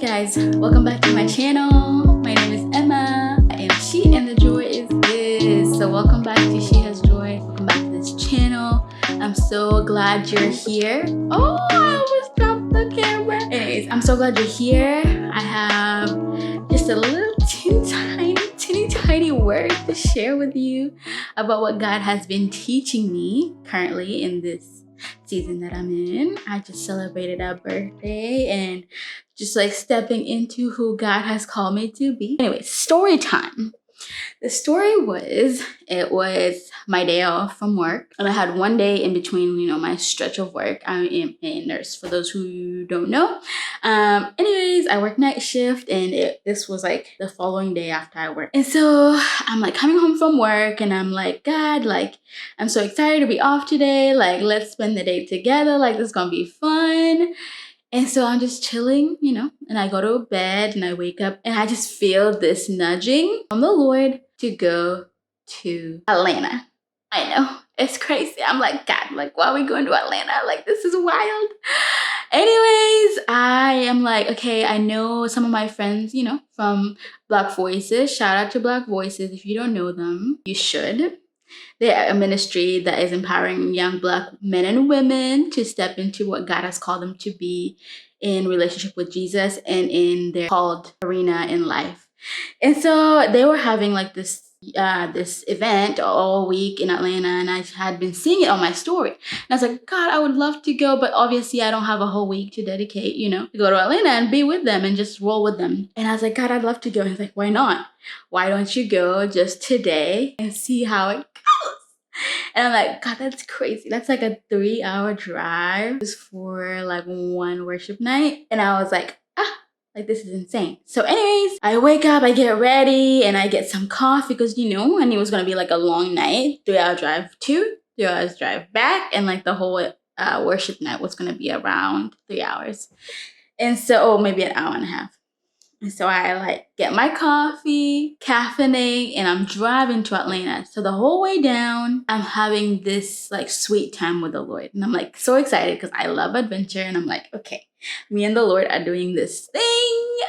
guys, welcome back to my channel. My name is Emma and she and the joy is this. So welcome back to She Has Joy. Welcome back to this channel. I'm so glad you're here. Oh, I almost dropped the camera. Anyways, I'm so glad you're here. I have just a little teeny tiny word to share with you about what God has been teaching me currently in this season that I'm in. I just celebrated a birthday and just like stepping into who God has called me to be. Anyway, story time. The story was, it was my day off from work, and I had one day in between, my stretch of work. I am a nurse, for those who don't know. Anyways, I work night shift, and this was like the following day after I worked. And so I'm like coming home from work, and I'm like, God, like, I'm so excited to be off today. Like, let's spend the day together. Like, this is gonna be fun. And so I'm just chilling, and I go to bed and I wake up and I just feel this nudging from the Lord to go to Atlanta. I know, it's crazy. I'm like, God, like, why are we going to Atlanta? Like, this is wild. Anyways, I am like, okay, I know some of my friends, from Black Voices. Shout out to Black Voices. If you don't know them, you should. They're a ministry that is empowering young Black men and women to step into what God has called them to be in relationship with Jesus and in their called arena in life. And so they were having like this event all week in Atlanta, and I had been seeing it on my story. And I was like, God, I would love to go, but obviously I don't have a whole week to dedicate, to go to Atlanta and be with them and just roll with them. And I was like, God, I'd love to go. And he's like, why not? Why don't you go just today and see how it goes? And I'm like, God, that's crazy. That's like a 3-hour drive just for like one worship night. And I was like, like, this is insane. So anyways, I wake up, I get ready, and I get some coffee because, I knew it was going to be like a long night. 3-hour drive to, 3 hours drive back. And like the whole worship night was going to be around 3 hours. And so, maybe an hour and a half. And so I like get my coffee, caffeinate, and I'm driving to Atlanta. So the whole way down, I'm having this like sweet time with the Lord. And I'm like so excited because I love adventure. And I'm like, okay, me and the Lord are doing this thing.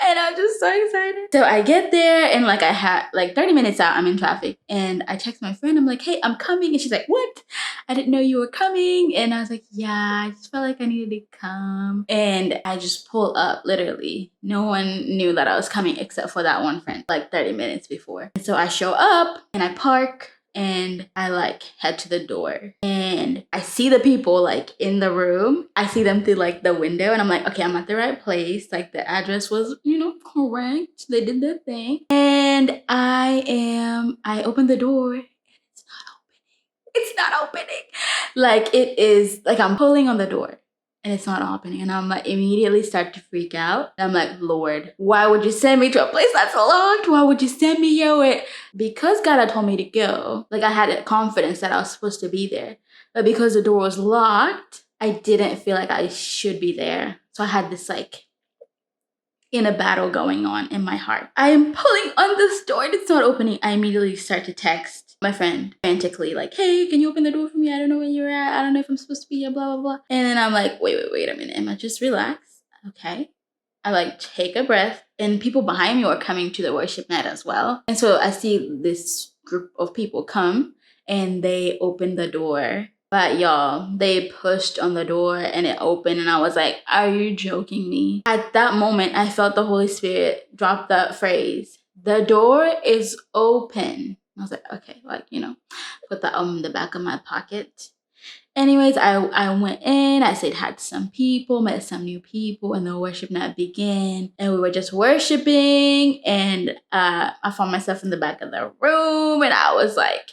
And I'm just so excited. So I get there and like I had like 30 minutes out, I'm in traffic. And I text my friend, I'm like, hey, I'm coming. And she's like, what? I didn't know you were coming. And I was like, yeah, I just felt like I needed to come. And I just pulled up, literally. No one knew that I was coming except for that one friend, like 30 minutes before. And so I show up and I park and I like head to the door. And I see the people like in the room. I see them through like the window and I'm like, okay, I'm at the right place. Like the address was, correct. They did their thing. And I opened the door. It's not opening. Like it is, like I'm pulling on the door and it's not opening. And I'm like immediately start to freak out. I'm like, Lord, why would you send me to a place that's locked? Why would you send me here? Because God had told me to go, like I had confidence that I was supposed to be there. But because the door was locked, I didn't feel like I should be there. So I had this like inner battle going on in my heart. I am pulling on this door and it's not opening. I immediately start to text my friend frantically, like, hey, can you open the door for me? I don't know where you're at. I don't know if I'm supposed to be here, blah, blah, blah. And then I'm like, wait a minute, Emma, just relax. Okay. I like take a breath, and people behind me were coming to the worship night as well. And so I see this group of people come and they open the door. But y'all, they pushed on the door and it opened, and I was like, are you joking me? At that moment, I felt the Holy Spirit drop that phrase, the door is open. I was like, okay, like, put that on the back of my pocket. Anyways, I went in, I said hi to some people, met some new people, and the worship night began. And we were just worshiping, and I found myself in the back of the room, and I was like,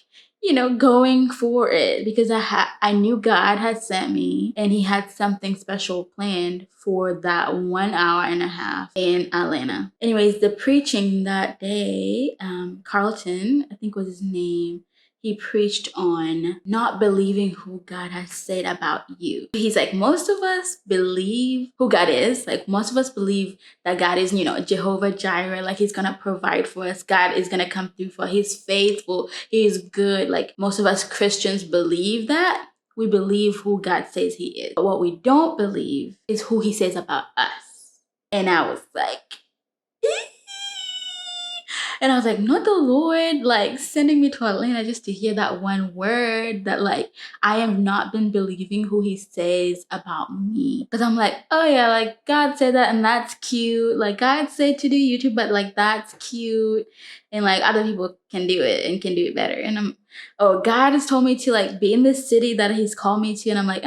going for it because I knew God had sent me and he had something special planned for that 1 hour and a half in Atlanta. Anyways, the preaching that day, Carlton, I think was his name, he preached on not believing who God has said about you. He's like, most of us believe who God is. Like most of us believe that God is, Jehovah Jireh, like he's going to provide for us. God is going to come through for us. He's faithful. He's good. Like most of us Christians believe that. We believe who God says he is. But what we don't believe is who he says about us. And I was like, and I was like, not the Lord, like sending me to Atlanta just to hear that one word that like I have not been believing who he says about me. Because I'm like, oh yeah, like God said that and that's cute. Like God said to do YouTube, but like that's cute. And like other people can do it and can do it better. And oh, God has told me to like be in this city that he's called me to. And I'm like,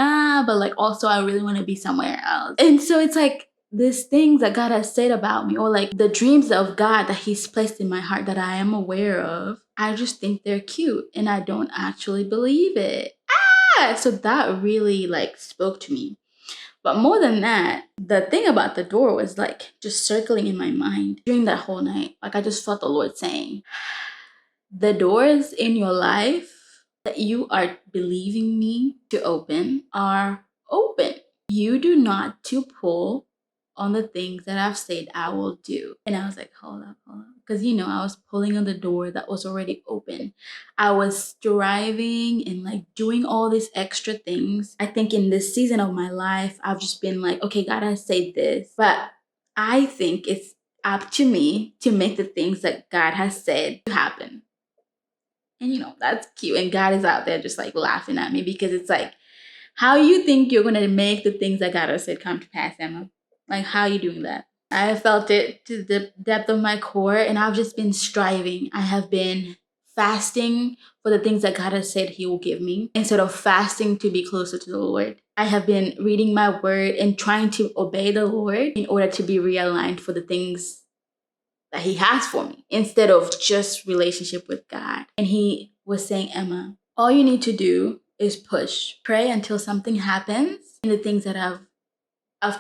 but like also I really want to be somewhere else. And so it's like, these things that God has said about me, or like the dreams of God that he's placed in my heart that I am aware of, I just think they're cute and I don't actually believe it. So that really like spoke to me. But more than that, the thing about the door was like just circling in my mind during that whole night. Like I just felt the Lord saying, the doors in your life that you are believing me to open are open. You do not to pull on the things that I've said I will do. And I was like, hold up. Because, I was pulling on the door that was already open. I was striving and like doing all these extra things. I think in this season of my life, I've just been like, okay, God has said this. But I think it's up to me to make the things that God has said to happen. And, that's cute. And God is out there just like laughing at me because it's like, how you think you're going to make the things that God has said come to pass, Emma? Like, how are you doing that? I have felt it to the depth of my core, and I've just been striving. I have been fasting for the things that God has said he will give me instead of fasting to be closer to the Lord. I have been reading my word and trying to obey the Lord in order to be realigned for the things that he has for me instead of just relationship with God. And he was saying, Emma, all you need to do is push, pray until something happens in the things that I've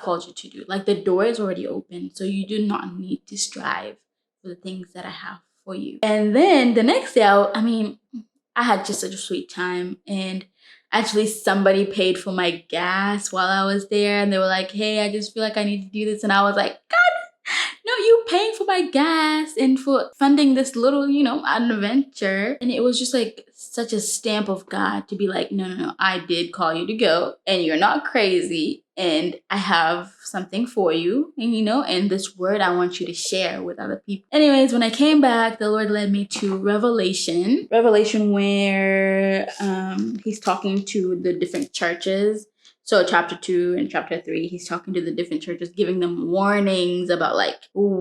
called you to do. Like the door is already open, so you do not need to strive for the things that I have for you. And then the next day, I had just such a sweet time, and actually somebody paid for my gas while I was there, and they were like, hey, I just feel like I need to do this. And I was like, God, no, you paying for my gas and for funding this little, adventure. And it was just like such a stamp of God to be like, no, I did call you to go and you're not crazy. And I have something for you, and this word I want you to share with other people. Anyways, when I came back, the Lord led me to Revelation where he's talking to the different churches. So chapter 2 and chapter 3, he's talking to the different churches, giving them warnings about like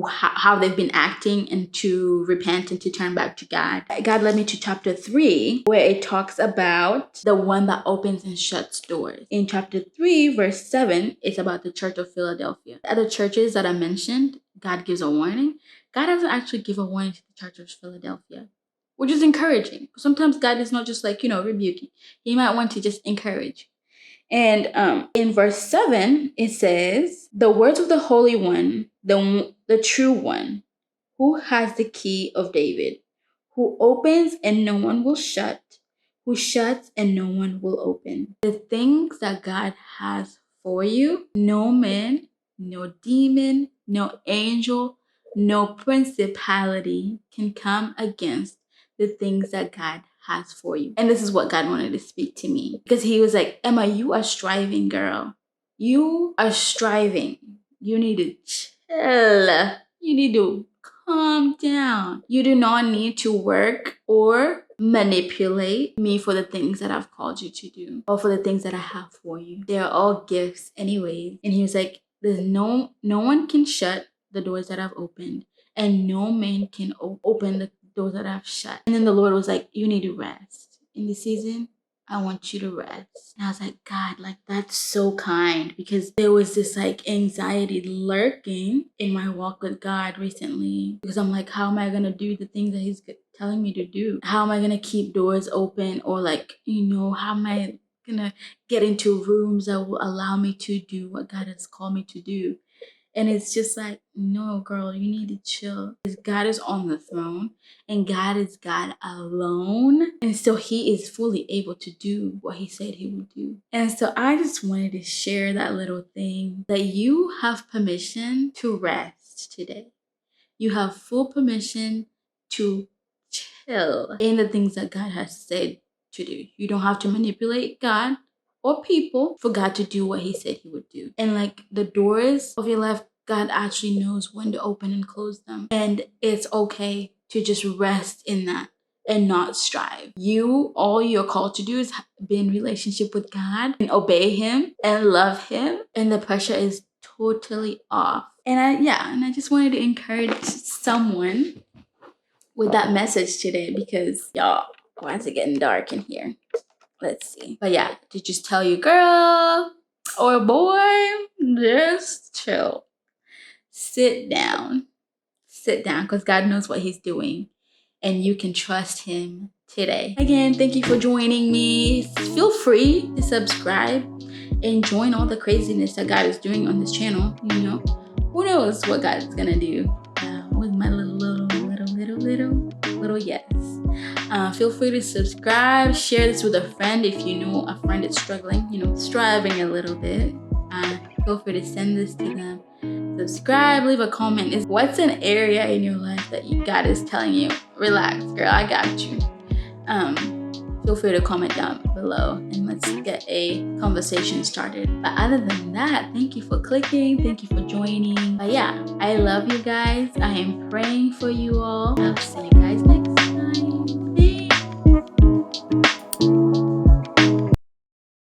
how they've been acting and to repent and to turn back to God. God led me to chapter 3, where it talks about the one that opens and shuts doors. In chapter 3, verse 7, it's about the church of Philadelphia. The other churches that I mentioned, God gives a warning. God doesn't actually give a warning to the church of Philadelphia, which is encouraging. Sometimes God is not just like, rebuking. He might want to just encourage. And in verse 7, it says, the words of the Holy One, the true one, who has the key of David, who opens and no one will shut, who shuts and no one will open. The things that God has for you, no man, no demon, no angel, no principality can come against the things that God has for you. And this is what God wanted to speak to me, because he was like, Emma, you are striving, girl. You are striving. You need to chill. You need to calm down. You do not need to work or manipulate me for the things that I've called you to do or for the things that I have for you. They are all gifts anyway. And he was like, there's no one can shut the doors that I've opened, and no man can open the doors that I've shut. And then the Lord was like, you need to rest. In this season, I want you to rest. And I was like, God, like that's so kind, because there was this like anxiety lurking in my walk with God recently, because I'm like, how am I going to do the things that he's telling me to do? How am I going to keep doors open? Or like, how am I going to get into rooms that will allow me to do what God has called me to do? And it's just like, no, girl, you need to chill. Because God is on the throne and God is God alone. And so he is fully able to do what he said he would do. And so I just wanted to share that little thing, that you have permission to rest today. You have full permission to chill in the things that God has said to do. You don't have to manipulate God or people for God to do what he said he would do. And like the doors of your life God actually knows when to open and close them. And it's okay to just rest in that and not strive. All you're called to do is be in relationship with God and obey Him and love Him. And the pressure is totally off. And I just wanted to encourage someone with that message today, because y'all, why is it getting dark in here? Let's see. But yeah, to just tell you, girl or boy, just chill. Sit down, because God knows what He's doing, and you can trust Him today. Again, thank you for joining me. Feel free to subscribe and join all the craziness that God is doing on this channel. You know, who knows what God's gonna do with my little yes. Feel free to subscribe, share this with a friend if you know a friend that's struggling, striving a little bit. Feel free to send this to them. Subscribe, leave a comment. What's an area in your life that God is telling you, relax, girl, I got you? Feel free to comment down below and let's get a conversation started. But other than that, thank you for clicking. Thank you for joining. But yeah, I love you guys. I am praying for you all. I'll see you